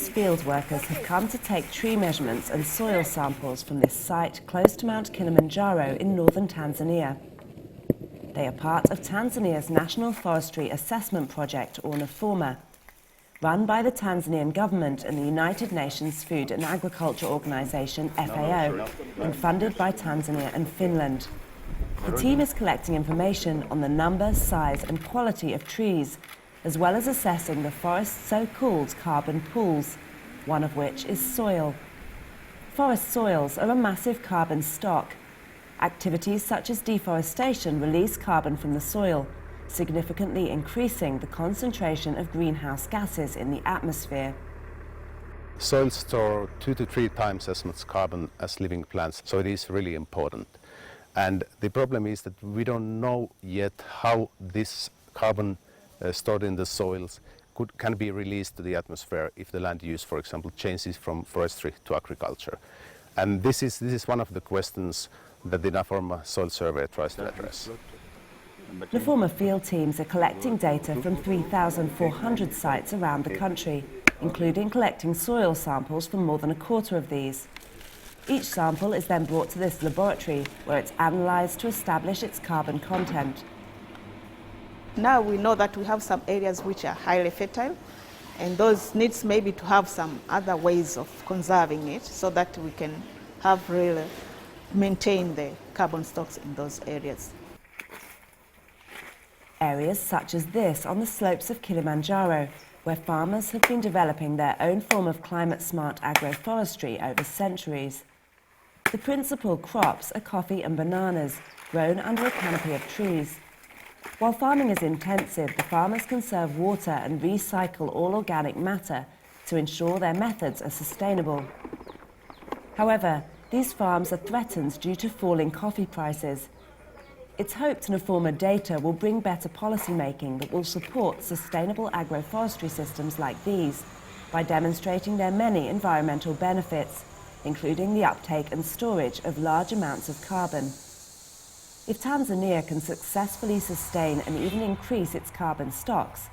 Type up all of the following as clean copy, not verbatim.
team's field workers have come to take tree measurements and soil samples from this site close to Mount Kilimanjaro in northern Tanzania. They are part of Tanzania's National Forestry Assessment Project, or NAFORMA, run by the Tanzanian government and the United Nations Food and Agriculture Organization, FAO, and funded by Tanzania and Finland. The team is collecting information on the number, size and quality of trees, as well as assessing the forest's so-called carbon pools, one of which is soil. Forest soils are a massive carbon stock. Activities such as deforestation release carbon from the soil, significantly increasing the concentration of greenhouse gases in the atmosphere. Soils store 2 to 3 times as much carbon as living plants, so it is really important. And the problem is that we don't know yet how this carbon stored in the soils can be released to the atmosphere if the land use, for example, changes from forestry to agriculture. And this is one of the questions that the NAFORMA soil survey tries to address. NAFORMA field teams are collecting data from 3,400 sites around the country, including collecting soil samples from more than a quarter of these. Each sample is then brought to this laboratory, where it's analysed to establish its carbon content. Now we know that we have some areas which are highly fertile, and those needs maybe to have some other ways of conserving it so that we can have really maintain the carbon stocks in those areas. Areas such as this on the slopes of Kilimanjaro, where farmers have been developing their own form of climate-smart agroforestry over centuries. The principal crops are coffee and bananas, grown under a canopy of trees. While farming is intensive, the farmers conserve water and recycle all organic matter to ensure their methods are sustainable. However, these farms are threatened due to falling coffee prices. It's hoped NAFORMA data will bring better policy making that will support sustainable agroforestry systems like these by demonstrating their many environmental benefits, including the uptake and storage of large amounts of carbon. If Tanzania can successfully sustain and even increase its carbon stocks,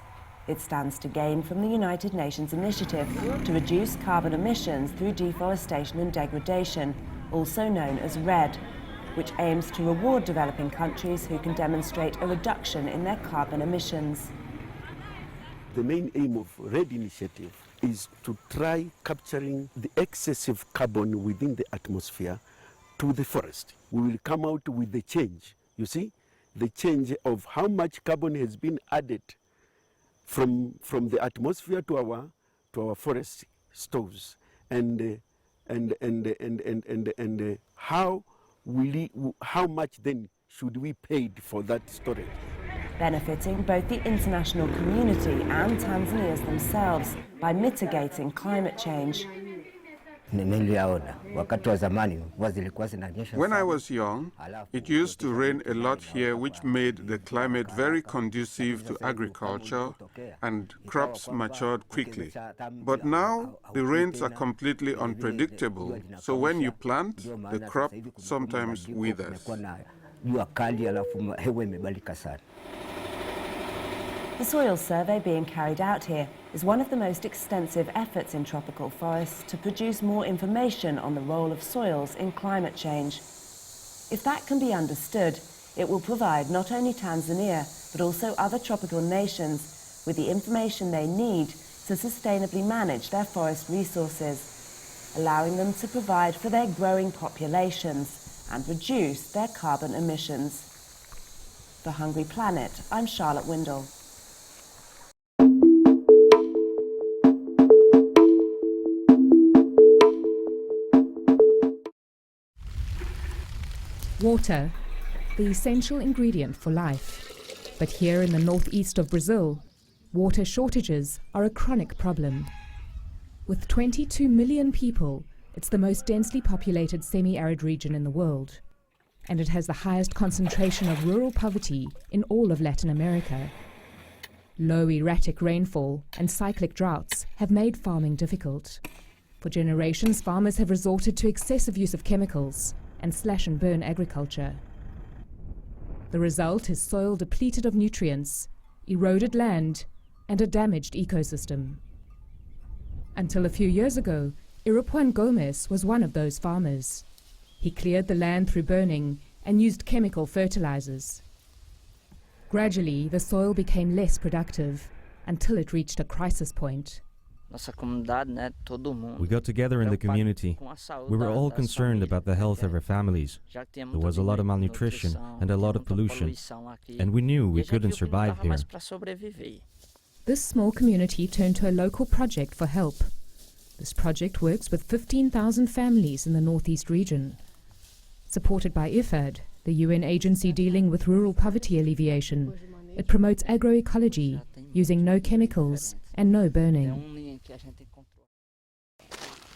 it stands to gain from the United Nations initiative to reduce carbon emissions through deforestation and degradation, also known as REDD, which aims to reward developing countries who can demonstrate a reduction in their carbon emissions. The main aim of REDD initiative is to try capturing the excessive carbon within the atmosphere to the forest. We will come out with the change, you see, the change of how much carbon has been added from the atmosphere to our forest stores, and how much then should we pay for that storage? Benefiting both the international community and Tanzanians themselves by mitigating climate change. When I was young, it used to rain a lot here, which made the climate very conducive to agriculture, and crops matured quickly. But now, the rains are completely unpredictable, so when you plant, the crop sometimes withers. The soil survey being carried out here is one of the most extensive efforts in tropical forests to produce more information on the role of soils in climate change. If that can be understood, it will provide not only Tanzania, but also other tropical nations with the information they need to sustainably manage their forest resources, allowing them to provide for their growing populations and reduce their carbon emissions. For Hungry Planet, I'm Charlotte Windle. Water, the essential ingredient for life. But here in the northeast of Brazil, water shortages are a chronic problem. With 22 million people, it's the most densely populated semi-arid region in the world. And it has the highest concentration of rural poverty in all of Latin America. Low erratic rainfall and cyclic droughts have made farming difficult. For generations, farmers have resorted to excessive use of chemicals and slash-and-burn agriculture. The result is soil depleted of nutrients, eroded land, and a damaged ecosystem. Until a few years ago, Iropuan Gomez was one of those farmers. He cleared the land through burning and used chemical fertilizers. Gradually, the soil became less productive until it reached a crisis point. We got together in the community. We were all concerned about the health of our families. There was a lot of malnutrition and a lot of pollution, and we knew we couldn't survive here. This small community turned to a local project for help. This project works with 15,000 families in the northeast region. Supported by IFAD, the UN agency dealing with rural poverty alleviation, it promotes agroecology, using no chemicals and no burning.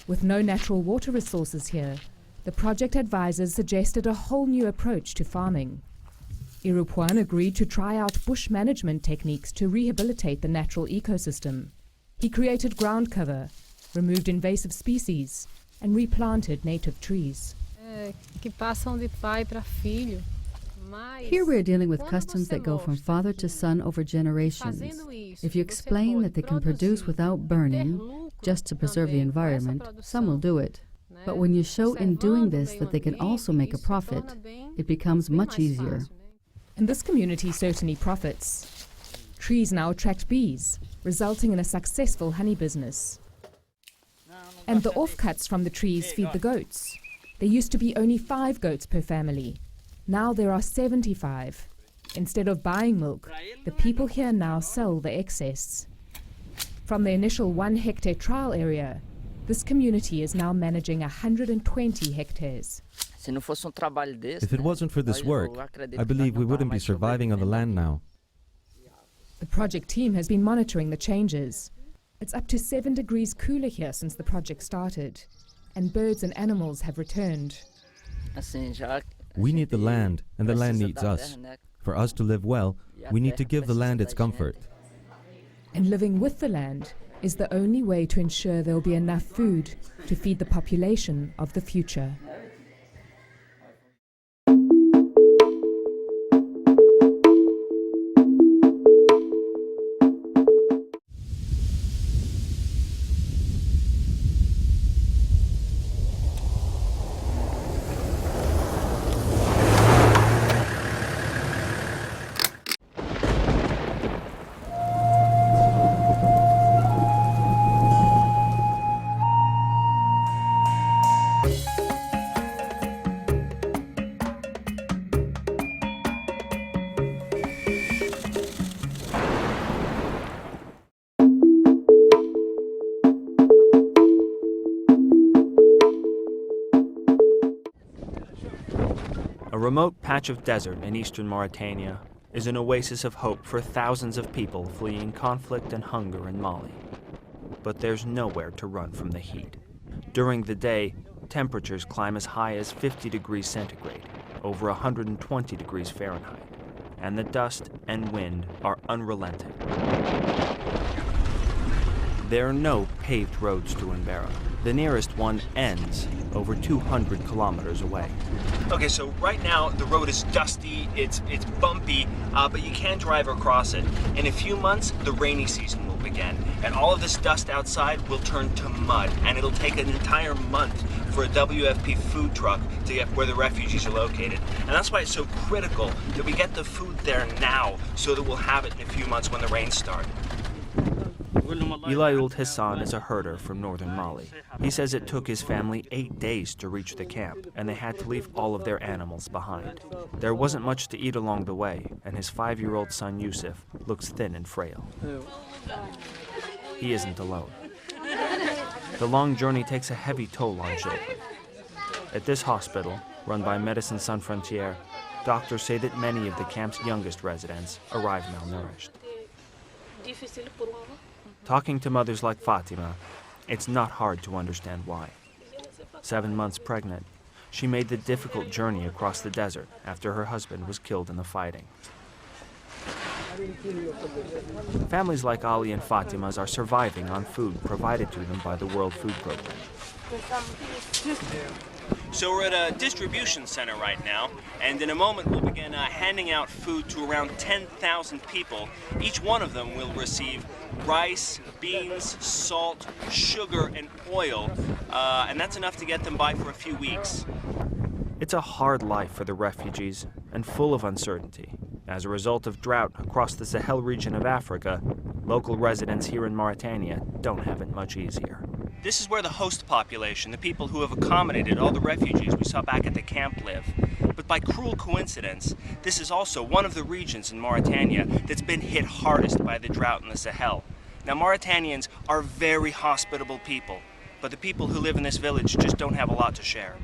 With no natural water resources here, the project advisors suggested a whole new approach to farming. Iropuan agreed to try out bush management techniques to rehabilitate the natural ecosystem. He created ground cover, removed invasive species, and replanted native trees. Here we're dealing with customs that go from father to son over generations. If you explain that they can produce without burning, just to preserve the environment, some will do it. But when you show in doing this that they can also make a profit, it becomes much easier. And this community certainly profits. Trees now attract bees, resulting in a successful honey business. And the offcuts from the trees feed the goats. There used to be only 5 goats per family. Now there are 75. Instead of buying milk, the people here now sell the excess. From the initial 1-hectare trial area, this community is now managing 120 hectares. If it wasn't for this work, I believe we wouldn't be surviving on the land now. The project team has been monitoring the changes. It's up to 7 degrees cooler here since the project started, and birds and animals have returned. We need the land, and the land needs us. For us to live well, we need to give the land its comfort. And living with the land is the only way to ensure there will be enough food to feed the population of the future. A remote patch of desert in eastern Mauritania is an oasis of hope for thousands of people fleeing conflict and hunger in Mali. But there's nowhere to run from the heat. During the day, temperatures climb as high as 50 degrees centigrade, over 120 degrees Fahrenheit, and the dust and wind are unrelenting. There are no paved roads to Mbera. The nearest one ends over 200 kilometers away. Okay, so right now the road is dusty, it's bumpy, but you can drive across it. In a few months, the rainy season will begin, and all of this dust outside will turn to mud, and it'll take an entire month for a WFP food truck to get where the refugees are located. And that's why it's so critical that we get the food there now, so that we'll have it in a few months when the rains start. Eli Ould Hassan is a herder from northern Mali. He says it took his family 8 days to reach the camp, and they had to leave all of their animals behind. There wasn't much to eat along the way, and his 5-year-old son Yusuf looks thin and frail. He isn't alone. The long journey takes a heavy toll on children. At this hospital, run by Médecins Sans Frontières, doctors say that many of the camp's youngest residents arrive malnourished. Talking to mothers like Fatima, it's not hard to understand why. 7 months pregnant, she made the difficult journey across the desert after her husband was killed in the fighting. Families like Ali and Fatima's are surviving on food provided to them by the World Food Program. So we're at a distribution center right now, and in a moment we'll begin handing out food to around 10,000 people. Each one of them will receive rice, beans, salt, sugar, and oil, and that's enough to get them by for a few weeks. It's a hard life for the refugees and full of uncertainty. As a result of drought across the Sahel region of Africa, local residents here in Mauritania don't have it much easier. This is where the host population, the people who have accommodated all the refugees we saw back at the camp, live. But by cruel coincidence, this is also one of the regions in Mauritania that's been hit hardest by the drought in the Sahel. Now, Mauritanians are very hospitable people, but the people who live in this village just don't have a lot to share.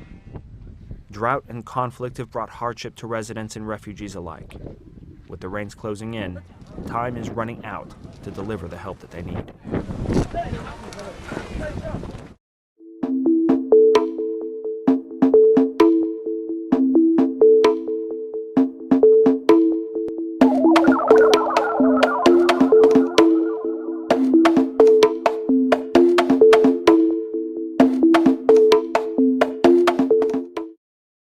Drought and conflict have brought hardship to residents and refugees alike. With the rains closing in, time is running out to deliver the help that they need.